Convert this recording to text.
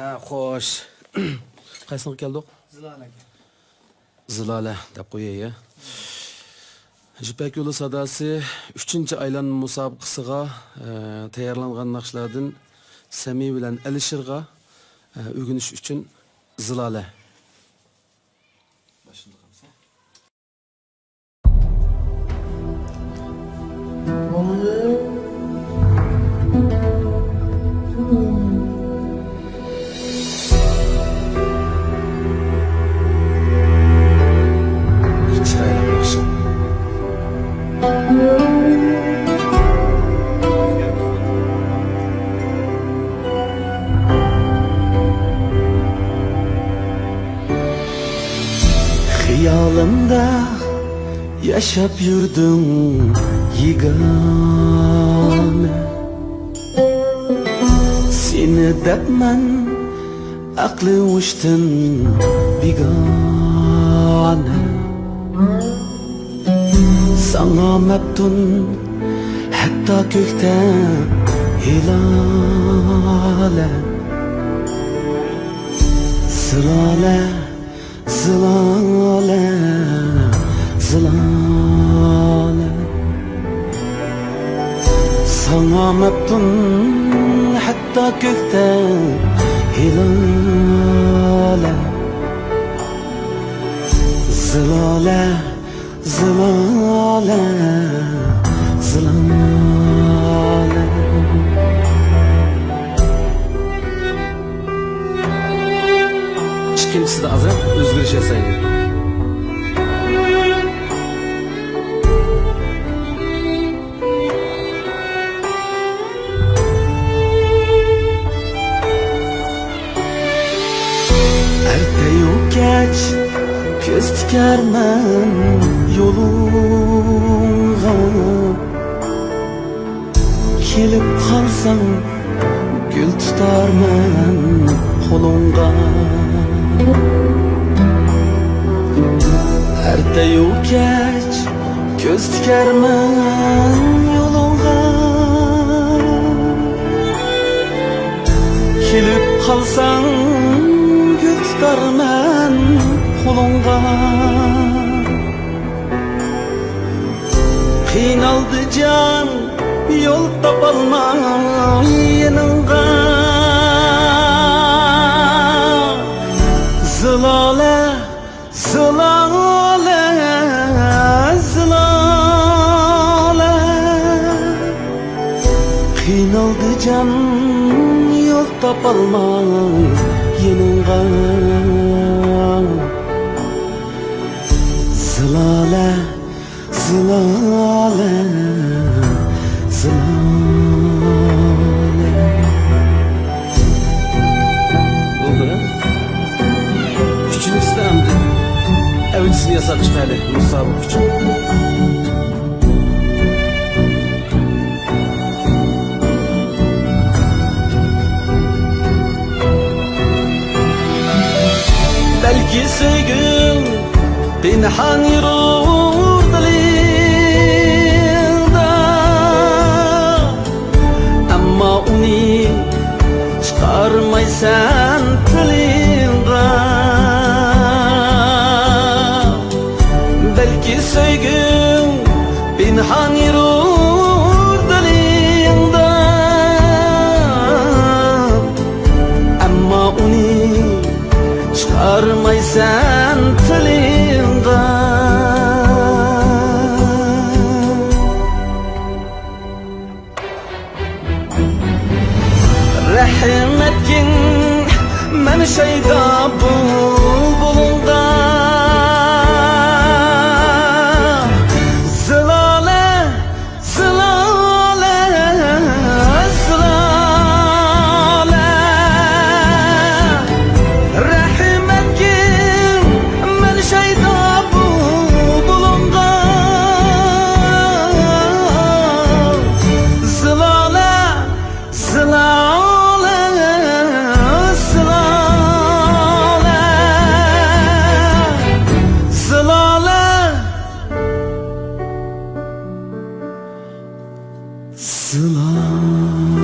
Ha, xo'sh. Qaysiga keldik? Zilalaga. Zilala deb qo'yay. Jipak yo'li sadasi 3-aylanma musobaqasiga tayyorlangan naqshlardan Sami bilan Alishirga o'rganish uchun Zilala. Hayalimda yaşap yurdum yigane. Seni depmen aklı uçtun bigane. Sana meftun hatta kökten hilale. Zilale, zilale, zilale. Sana meftun hatta kökten hilale. Zilale, zilale, zilale. İkincisi de azam özgürüş yasaydı. Erteyu geç göz tikermen yoluna. Kelip kalsan gül tutarmen kolunga. Erteyu geç göz tikermen yoluna. Kelip kalsan gül tutarmen kolunga. Qiynaldı can yol tapalmay yanınga. Zilale, zilale, zilale. Qiynaldı can yol tapalmay yanınga. Zilale, zilale, zilale. Oldu ya. Üçüncüsü de hamdi. Evlisini yasap çıkardı musabık için. Belki sevgim pinhan yürür dilinde, ama onu çıkarmaysan tilinde. Belki sevgim pinhan yürür dilinde, ama onu çıkarmaysan tilinde. Rahim etkin men şeyda bulbulunda. Zilale, zilale, zilale. Rahim etkin men şeyda bulbulunda. Zilale, zilale, zilale, zilale, zilale.